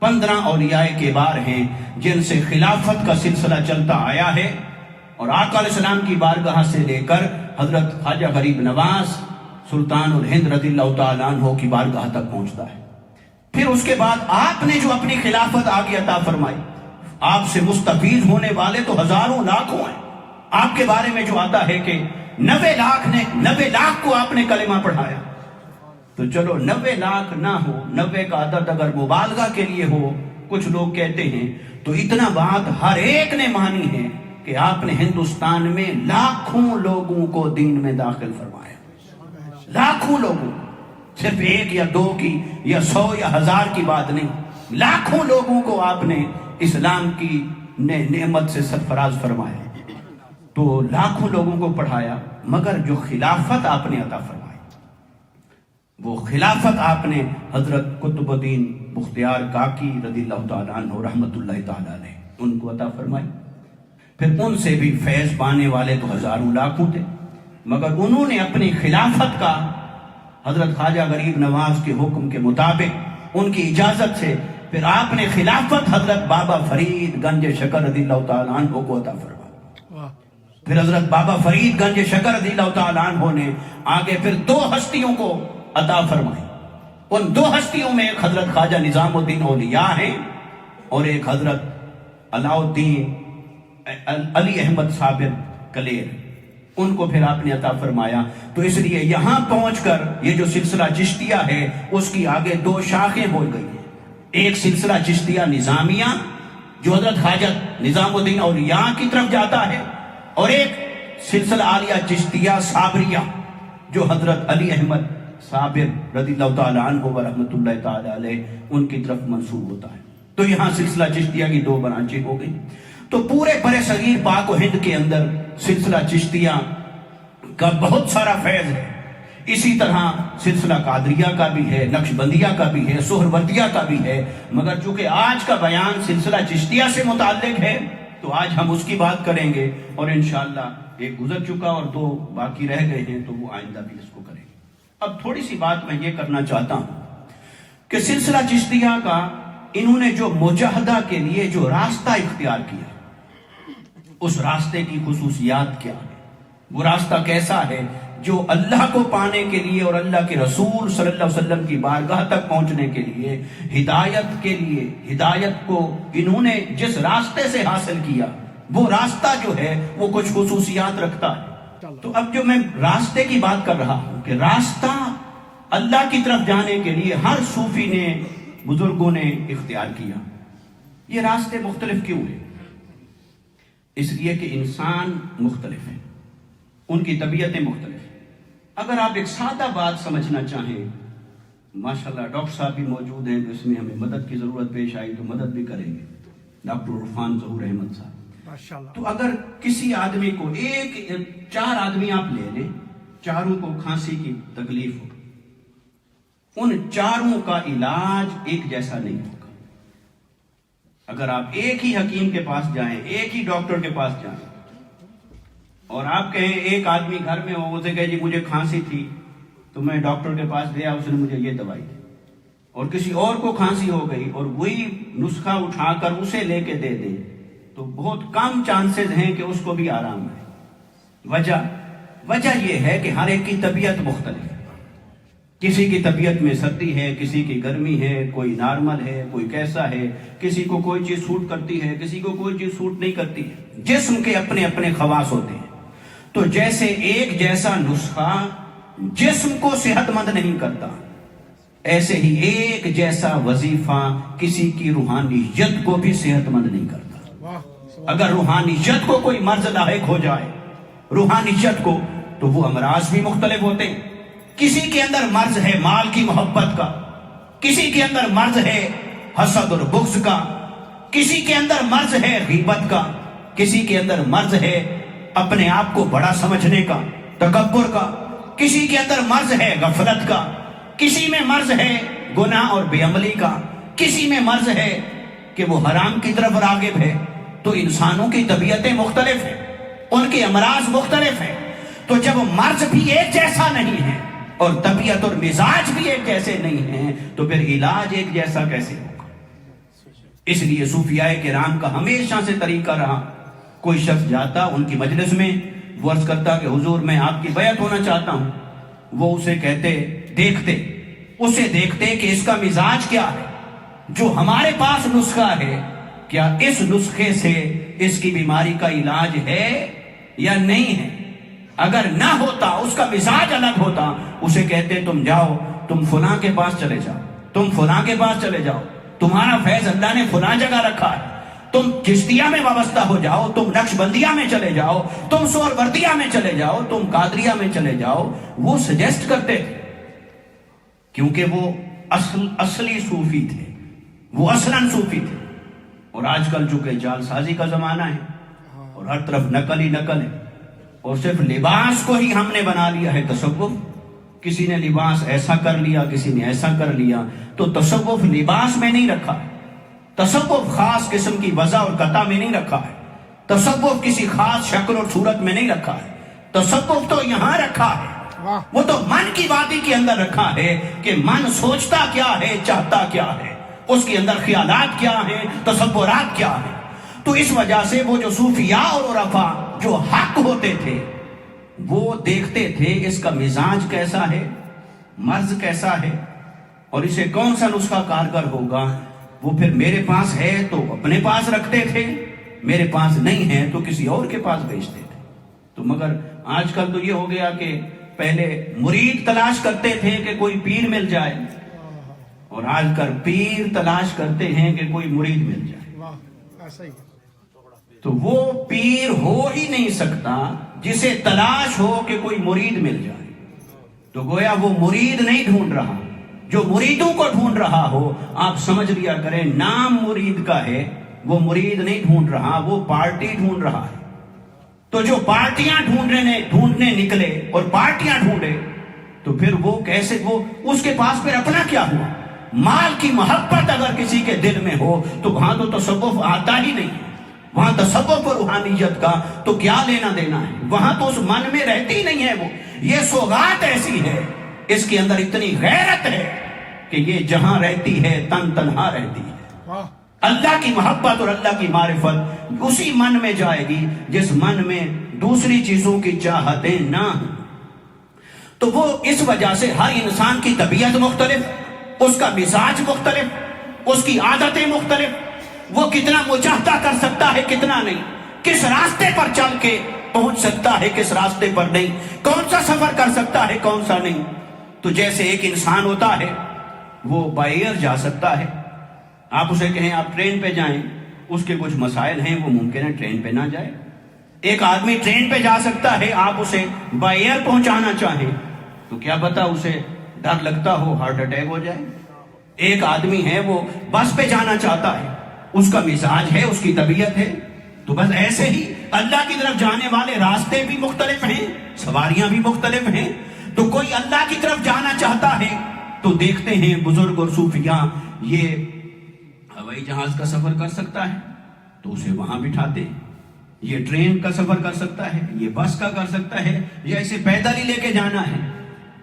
15 اولیاء کبار ہیں جن سے خلافت کا سلسلہ چلتا آیا ہے، اور آقا علیہ السلام کی بارگاہ سے لے کر حضرت خواجہ غریب نواز سلطان الہند رضی اللہ تعالیٰ عنہ کی بارگاہ تک پہنچتا ہے۔ پھر اس کے بعد آپ نے جو اپنی خلافت آگے عطا فرمائی، آپ سے مستفیض ہونے والے تو ہزاروں لاکھوں ہیں۔ آپ کے بارے میں جو آتا ہے کہ 90 لاکھ کو آپ نے کلمہ پڑھایا، تو چلو 90 لاکھ نہ ہو، 90 کا عدد اگر مبالغہ کے لیے ہو، کچھ لوگ کہتے ہیں، تو اتنا بات ہر ایک نے مانی ہے کہ آپ نے ہندوستان میں لاکھوں لوگوں کو دین میں داخل فرمایا، لاکھوں لوگوں، صرف 1 یا 2 کی یا 100 یا 1000 کی بات نہیں، لاکھوں لوگوں کو آپ نے اسلام کی نعمت سے سرفراز فرمایا۔ تو لاکھوں لوگوں کو پڑھایا، مگر جو خلافت آپ نے عطا فرمائی، وہ خلافت آپ نے حضرت قطب الدین بختیار کاکی رضی اللہ تعالیٰ عنہ رحمت اللہ تعالیٰ علیہ ان کو عطا فرمائی۔ پھر ان سے بھی فیض پانے والے تو ہزاروں لاکھوں تھے، مگر انہوں نے اپنی خلافت کا حضرت خواجہ غریب نواز کے حکم کے مطابق ان کی اجازت سے پھر آپ نے خلافت حضرت بابا فرید گنج شکر رضی اللہ تعالیٰ عنہ کو عطا فرمائی۔ پھر حضرت بابا فرید گنج شکر رضی اللہ تعالیٰ عنہ نے آگے پھر 2 ہستیوں کو عطا فرمائی۔ ان 2 ہستیوں میں ایک حضرت خواجہ نظام الدین اولیاء ہیں اور ایک حضرت علاء الدین علی احمد صابر کلیر، ان کو پھر آپ نے عطا فرمایا۔ تو اس لیے یہاں پہنچ کر یہ جو سلسلہ چشتیہ ہے اس کی آگے 2 شاخیں ہو گئی ہیں، ایک سلسلہ چشتیہ نظامیہ جو حضرت خواجہ نظام الدین اولیاء کی طرف جاتا ہے، اور ایک سلسلہ عالیہ چشتیہ صابریہ جو حضرت علی احمد صابر رضی اللہ تعالیٰ عنہ و رحمت اللہ تعالیٰ علیہ ان کی طرف منسوب ہوتا ہے۔ تو یہاں سلسلہ چشتیہ کی 2 برانچیں ہو گئی۔ تو پورے بر صغیر پاک و ہند کے اندر سلسلہ چشتیہ کا بہت سارا فیض ہے۔ اسی طرح سلسلہ قادریہ کا بھی ہے، نقشبندیہ کا بھی ہے، سہروردیہ کا بھی ہے، مگر چونکہ آج کا بیان سلسلہ چشتیہ سے متعلق ہے تو آج ہم اس کی بات کریں گے، اور انشاءاللہ ایک گزر چکا اور 2 باقی رہ گئے ہیں، تو وہ آئندہ بھی اس کو کریں گے۔ اب تھوڑی سی بات میں یہ کرنا چاہتا ہوں کہ سلسلہ چشتیہ کا انہوں نے جو مجاہدہ کے لیے جو راستہ اختیار کیا، اس راستے کی خصوصیات کیا ہے، وہ راستہ کیسا ہے جو اللہ کو پانے کے لیے اور اللہ کے رسول صلی اللہ علیہ وسلم کی بارگاہ تک پہنچنے کے لیے ہدایت کو انہوں نے جس راستے سے حاصل کیا، وہ راستہ جو ہے وہ کچھ خصوصیات رکھتا ہے۔ تو اب جو میں راستے کی بات کر رہا ہوں کہ راستہ اللہ کی طرف جانے کے لیے ہر صوفی نے، بزرگوں نے اختیار کیا، یہ راستے مختلف کیوں ہیں؟ اس لیے کہ انسان مختلف ہیں، ان کی طبیعتیں مختلف ہیں۔ اگر آپ ایک سادہ بات سمجھنا چاہیں، ماشاءاللہ ڈاکٹر صاحب بھی موجود ہیں، تو اس میں ہمیں مدد کی ضرورت پیش آئی تو مدد بھی کریں گے، ڈاکٹر عرفان ظہور احمد صاحب ماشاءاللہ۔ تو اگر کسی آدمی کو 4 آدمی آپ لے لیں، چاروں کو کھانسی کی تکلیف ہو، ان چاروں کا علاج ایک جیسا نہیں ہوگا۔ اگر آپ ایک ہی حکیم کے پاس جائیں، ایک ہی ڈاکٹر کے پاس جائیں، اور آپ کہیں ایک آدمی گھر میں ہو، اسے کہے جی مجھے کھانسی تھی تو میں ڈاکٹر کے پاس گیا، اس نے مجھے یہ دوائی دی، اور کسی اور کو کھانسی ہو گئی اور وہی نسخہ اٹھا کر اسے لے کے دے دیں، تو بہت کم چانسز ہیں کہ اس کو بھی آرام ہے۔ وجہ یہ ہے کہ ہر ایک کی طبیعت مختلف ہے، کسی کی طبیعت میں سردی ہے، کسی کی گرمی ہے، کوئی نارمل ہے، کوئی کیسا ہے، کسی کو کوئی چیز سوٹ کرتی ہے، کسی کو کوئی چیز سوٹ نہیں کرتی ہے، جسم کے اپنے اپنے خواص ہوتے ہیں۔ تو جیسے ایک جیسا نسخہ جسم کو صحت مند نہیں کرتا، ایسے ہی ایک جیسا وظیفہ کسی کی روحانیت کو بھی صحت مند نہیں کرتا۔ اگر روحانیت کو کوئی مرض لاحق ہو جائے، روحانیت کو، تو وہ امراض بھی مختلف ہوتے ہیں۔ کسی کے اندر مرض ہے مال کی محبت کا، کسی کے اندر مرض ہے حسد اور بغض کا، کسی کے اندر مرض ہے غیبت کا، کسی کے اندر مرض ہے اپنے آپ کو بڑا سمجھنے کا، تکبر کا، کسی کے اندر مرض ہے غفلت کا، کسی میں مرض ہے گناہ اور بے عملی کا، کسی میں مرض ہے کہ وہ حرام کی طرف راغب ہے، تو انسانوں کی طبیعتیں مختلف ہیں، ان کے امراض مختلف ہیں، تو جب مرض بھی ایک جیسا نہیں ہے اور طبیعت اور مزاج بھی ایک جیسے نہیں ہیں تو پھر علاج ایک جیسا کیسے ہوگا؟ اس لیے صوفیاء کرام کا ہمیشہ سے طریقہ رہا، کوئی شخص جاتا ان کی مجلس میں، وہ عرض کرتا کہ حضور میں آپ کی بیعت ہونا چاہتا ہوں، وہ اسے کہتے دیکھتے کہ اس کا مزاج کیا ہے، جو ہمارے پاس نسخہ ہے کیا اس نسخے سے اس کی بیماری کا علاج ہے یا نہیں ہے؟ اگر نہ ہوتا، اس کا مزاج الگ ہوتا، اسے کہتے تم جاؤ، تم فلاں کے پاس چلے جاؤ، تم فلاں کے پاس چلے جاؤ، تمہارا فیض اللہ نے فلاں جگہ رکھا ہے، تم چشتیہ میں وابستہ ہو جاؤ، تم نقش بندیہ میں چلے جاؤ، تم سہروردیہ میں چلے جاؤ، تم قادریہ میں چلے جاؤ۔ وہ سجیسٹ کرتے تھے کیونکہ وہ اصلی صوفی تھے، وہ اصلاً صوفی تھے۔ اور آج کل چونکہ جال سازی کا زمانہ ہے اور ہر طرف نقل ہی نقل ہے، اور صرف لباس کو ہی ہم نے بنا لیا ہے تصوف، کسی نے لباس ایسا کر لیا، کسی نے ایسا کر لیا، تو تصوف لباس میں نہیں رکھا ہے، تصوف خاص قسم کی وضع اور قطع میں نہیں رکھا ہے، تصوف کسی خاص شکل اور صورت میں نہیں رکھا ہے، تصوف تو یہاں رکھا ہے، وہ تو من کی وادی کے اندر رکھا ہے کہ من سوچتا کیا ہے، چاہتا کیا ہے، اس کے اندر خیالات کیا ہیں، تصورات کیا ہیں۔ تو اس وجہ سے وہ جو صوفیاء اور عرفاء جو حق ہوتے تھے وہ دیکھتے تھے اس کا مزاج کیسا ہے، مرض کیسا ہے، اور اسے کون سا نسخہ کارگر ہوگا، وہ پھر میرے پاس ہے تو اپنے پاس رکھتے تھے، میرے پاس نہیں ہے تو کسی اور کے پاس بھیجتے تھے۔ تو مگر آج کل تو یہ ہو گیا کہ پہلے مرید تلاش کرتے تھے کہ کوئی پیر مل جائے، اور آج کل پیر تلاش کرتے ہیں کہ کوئی مرید مل جائے۔ واہ ایسا ہی تو وہ پیر ہو ہی نہیں سکتا جسے تلاش ہو کہ کوئی مرید مل جائے، تو گویا وہ مرید نہیں ڈھونڈ رہا، جو مریدوں کو ڈھونڈ رہا ہو، آپ سمجھ لیا کریں نام مرید کا ہے، وہ مرید نہیں ڈھونڈ رہا، وہ پارٹی ڈھونڈ رہا ہے۔ تو جو پارٹیاں ڈھونڈنے نکلے اور پارٹیاں ڈھونڈے تو پھر وہ کیسے، وہ اس کے پاس پھر اپنا کیا ہوا؟ مال کی محبت اگر کسی کے دل میں ہو تو وہاں تو تصوف آتا ہی نہیں ہے، وہاں تصوف اور روحانیت کا تو کیا لینا دینا ہے، وہاں تو اس من میں رہتی نہیں ہے۔ وہ یہ سوغات ایسی ہے، اس کے اندر اتنی غیرت ہے کہ یہ جہاں رہتی ہے تن تنہا رہتی ہے۔ اللہ کی محبت اور اللہ کی معرفت اسی من میں جائے گی جس من میں دوسری چیزوں کی چاہتیں نہ ہوں۔ تو وہ اس وجہ سے ہر انسان کی طبیعت مختلف، اس کا مزاج مختلف، اس کی عادتیں مختلف، وہ کتنا مجاہدہ کر سکتا ہے کتنا نہیں، کس راستے پر چل کے پہنچ سکتا ہے کس راستے پر نہیں، کون سا سفر کر سکتا ہے کون سا نہیں۔ تو جیسے ایک انسان ہوتا ہے وہ بائی ایئر جا سکتا ہے، آپ اسے کہیں آپ ٹرین پہ جائیں، اس کے کچھ مسائل ہیں وہ ممکن ہے ٹرین پہ نہ جائے۔ ایک آدمی ٹرین پہ جا سکتا ہے، آپ اسے بائی ایئر پہنچانا چاہیں تو کیا پتا اسے ڈر لگتا ہو ہارٹ اٹیک ہو جائے۔ ایک آدمی ہے وہ بس پہ جانا چاہتا ہے، اس کا مزاج ہے، اس کی طبیعت ہے۔ تو بس ایسے ہی اللہ کی طرف جانے والے راستے بھی مختلف ہیں، سواریاں بھی مختلف ہیں۔ تو کوئی اللہ کی طرف جانا چاہتا ہے تو دیکھتے ہیں بزرگ اور صوفیاء یہ ہوائی جہاز کا سفر کر سکتا ہے تو اسے وہاں بٹھاتے ہیں، یہ ٹرین کا سفر کر سکتا ہے، یہ بس کا کر سکتا ہے، یا اسے پیدل ہی لے کے جانا ہے۔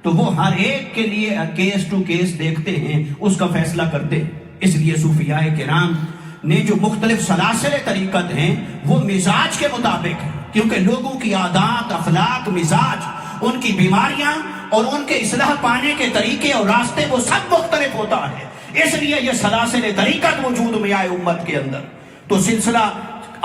تو وہ ہر ایک کے لیے کیس ٹو کیس دیکھتے ہیں، اس کا فیصلہ کرتے ہیں۔ اس لیے صوفیاء کرام نے جو مختلف سلاسل طریقت ہیں وہ مزاج کے مطابق ہیں، کیونکہ لوگوں کی عادات، اخلاق، مزاج، ان کی بیماریاں اور ان کے اصلاح پانے کے طریقے اور راستے وہ سب مختلف ہوتا ہے۔ اس لیے یہ سلاسل طریقت وجود میں آئے امت کے اندر۔ تو سلسلہ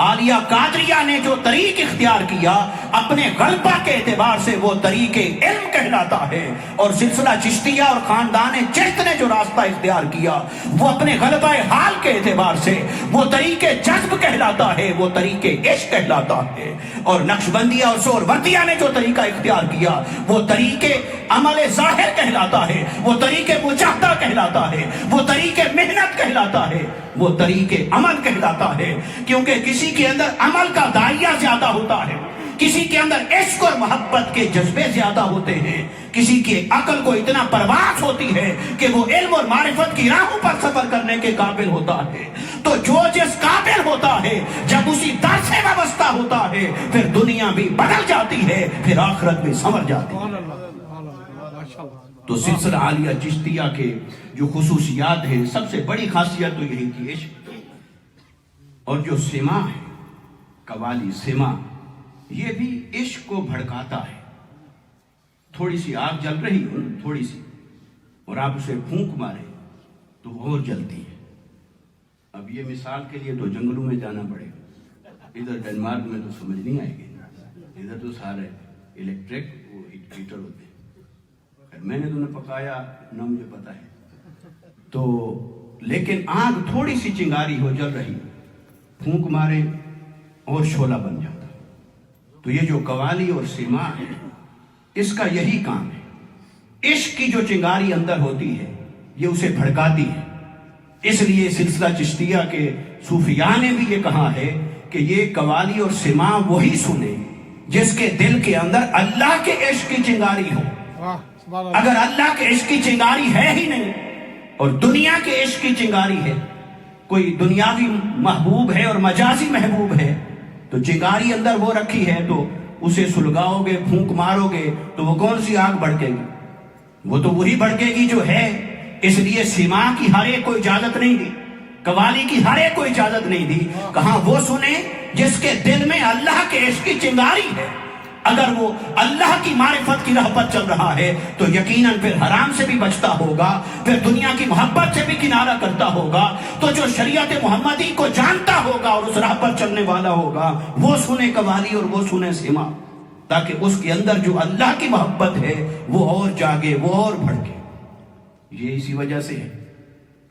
عالیہ قادریہ نے جو طریق اختیار کیا اپنے غلبہ کے اعتبار سے وہ طریق علم کہلاتا ہے، اور سلسلہ چشتیہ اور خاندان چشت نے جو راستہ اختیار کیا وہ اپنے غلبہ حال کے اعتبار سے وہ طریق جذب کہلاتا ہے، وہ طریق عشق کہلاتا ہے۔ اور نقشبندیہ اور سہروردیہ نے جو طریقہ اختیار کیا وہ طریق عمل ظاہر کہلاتا ہے، وہ طریق مجاہدہ کہلاتا ہے، وہ طریق محنت کہلاتا ہے، وہ طریق عمل کہلاتا ہے۔ کیونکہ کسی کے اندر عمل کا دائرہ زیادہ ہوتا ہے، کسی کے اندر عشق اور محبت کے جذبے زیادہ ہوتے ہیں، کسی کی عقل کو اتنا پرواز ہوتی ہے کہ وہ علم اور معرفت کی راہوں پر سفر کرنے کے قابل ہوتا ہے۔ تو جو جس قابل ہوتا ہے جب اسی در سے وابستہ ہوتا ہے، پھر دنیا بھی بدل جاتی ہے، پھر آخرت بھی سنور جاتی ہے۔ سبحان اللہ ماشاء اللہ۔ تو سلسلہ عالیہ چشتیہ کے جو خصوصیات ہیں، سب سے بڑی خاصیت تو یہی تھی عشق، اور جو سما ہے قوالی سما، یہ بھی عشق کو بھڑکاتا ہے۔ تھوڑی سی آگ جل رہی ہو، تھوڑی سی، اور آپ اسے پھونک مارے تو وہ اور جلتی ہے۔ اب یہ مثال کے لیے تو جنگلوں میں جانا پڑے گا، ادھر ڈنمارک میں تو سمجھ نہیں آئے گی، ادھر تو سارے الیکٹرک وہ ہیٹر ہوتے ہیں۔ خیر میں نے تو نہ پکایا نہ مجھے پتا ہے، تو لیکن آگ تھوڑی سی چنگاری ہو جل رہی، پھونک مارے اور شعلہ بن جاتا۔ تو یہ جو قوالی اور سما ہے، اس کا یہی کام ہے۔ عشق کی جو چنگاری اندر ہوتی ہے یہ اسے بھڑکاتی ہے۔ اس لیے سلسلہ چشتیہ کے صوفیاء نے بھی یہ کہا ہے کہ یہ قوالی اور سما وہی سنے جس کے دل کے اندر اللہ کے عشق کی چنگاری ہو۔ واہ سبحان اللہ۔ اگر اللہ کے عشق کی چنگاری ہے ہی نہیں اور دنیا کے عشق کی چنگاری ہے، کوئی دنیاوی محبوب ہے اور مجازی محبوب ہے، تو چنگاری اندر وہ رکھی ہے تو اسے سلگاؤ گے، پھونک مارو گے تو وہ کون سی آگ بھڑکے گی؟ وہ تو وہی بھڑکے گی جو ہے۔ اس لیے سما کی ہر ایک کو اجازت نہیں دی، قوالی کی ہر ایک کو اجازت نہیں دی، کہاں وہ سنے جس کے دل میں اللہ کے عشق کی چنگاری ہے۔ اگر وہ اللہ کی معرفت کی راہ پر چل رہا ہے تو یقیناً پھر حرام سے بھی بچتا ہوگا، پھر دنیا کی محبت سے بھی کنارہ کرتا ہوگا۔ تو جو شریعت محمدی کو جانتا ہوگا اور اس راہ پر چلنے والا ہوگا، وہ سنے قوالی اور وہ سنے سما، تاکہ اس کے اندر جو اللہ کی محبت ہے وہ اور جاگے، وہ اور بھڑکے۔ یہ اسی وجہ سے ہے۔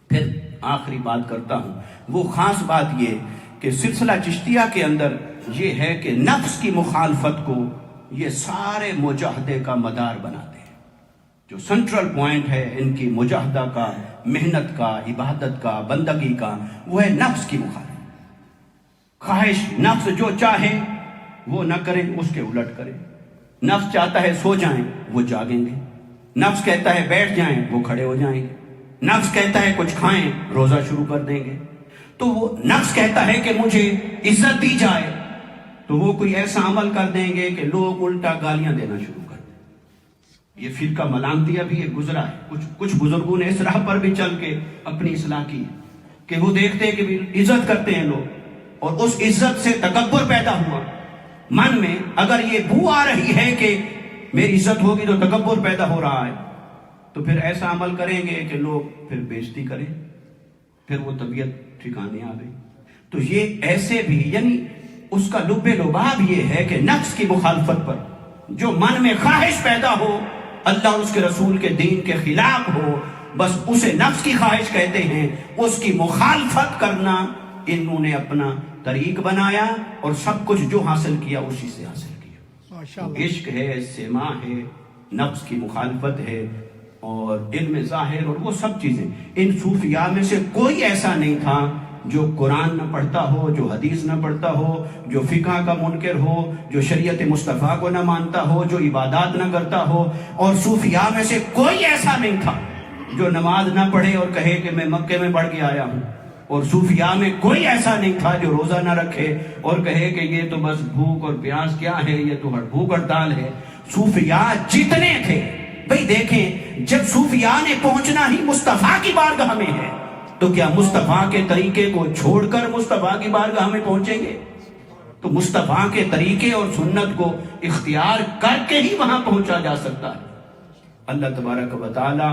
پھر آخری بات کرتا ہوں، وہ خاص بات یہ کہ سلسلہ چشتیہ کے اندر یہ ہے کہ نفس کی مخالفت کو یہ سارے مجاہدے کا مدار بناتے ہیں۔ جو سنٹرل پوائنٹ ہے ان کی مجاہدہ کا، محنت کا، عبادت کا، بندگی کا، وہ ہے نفس کی مخالفت۔ خواہش، نفس جو چاہے وہ نہ کریں، اس کے الٹ کریں۔ نفس چاہتا ہے سو جائیں، وہ جاگیں گے۔ نفس کہتا ہے بیٹھ جائیں، وہ کھڑے ہو جائیں گے۔ نفس کہتا ہے کچھ کھائیں، روزہ شروع کر دیں گے۔ تو وہ نفس کہتا ہے کہ مجھے عزت دی جائے، تو وہ کوئی ایسا عمل کر دیں گے کہ لوگ الٹا گالیاں دینا شروع کر دیں۔ یہ فرقہ ملامتیہ بھی ایک گزرا ہے، کچھ بزرگوں نے اس راہ پر بھی چل کے اپنی اصلاح کی کہ وہ دیکھتے ہیں کہ عزت کرتے ہیں لوگ، اور اس عزت سے تکبر پیدا ہوا من میں۔ اگر یہ بو آ رہی ہے کہ میری عزت ہوگی تو تکبر پیدا ہو رہا ہے، تو پھر ایسا عمل کریں گے کہ لوگ پھر بےزتی کریں، پھر وہ طبیعت ٹھکانے آ گئی۔ تو یہ ایسے بھی، یعنی اس کا لب لباب یہ ہے کہ نفس کی مخالفت پر جو من میں خواہش پیدا ہو، اللہ اور اس کے رسول کے دین کے خلاف ہو، بس اسے نفس کی خواہش کہتے ہیں۔ اس کی مخالفت کرنا انہوں نے اپنا طریق بنایا، اور سب کچھ جو حاصل کیا اسی سے حاصل کیا۔ ماشاء اللہ۔ عشق ہے، سما ہے، نفس کی مخالفت ہے، اور علم ظاہر اور وہ سب چیزیں۔ ان صوفیاء میں سے کوئی ایسا نہیں تھا جو قرآن نہ پڑھتا ہو، جو حدیث نہ پڑھتا ہو، جو فقہ کا منکر ہو، جو شریعت مصطفیٰ کو نہ مانتا ہو، جو عبادات نہ کرتا ہو۔ اور صوفیاء میں سے کوئی ایسا نہیں تھا جو نماز نہ پڑھے اور کہے کہ میں مکے میں پڑھ کے آیا ہوں۔ اور صوفیاء میں کوئی ایسا نہیں تھا جو روزہ نہ رکھے اور کہے کہ یہ تو بس بھوک اور پیاس کیا ہے، یہ تو بھوک ہڑتال ہے۔ صوفیاء جتنے تھے، بھئی دیکھیں، جب صوفیاء نے پہنچنا ہی مصطفیٰ کی بارگاہ میں ہے، تو کیا مصطفیٰ کے طریقے کو چھوڑ کر مصطفیٰ کی بارگاہ میں پہنچیں گے؟ تو مصطفیٰ کے طریقے اور سنت کو اختیار کر کے ہی وہاں پہنچا جا سکتا ہے۔ اللہ تبارک و تعالی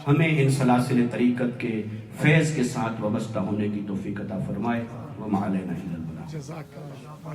ہمیں ان سلاسل طریقت کے فیض کے ساتھ وابستہ ہونے کی توفیق عطا فرمائے۔ وما علینا الا البلاغ۔ جزاک اللہ۔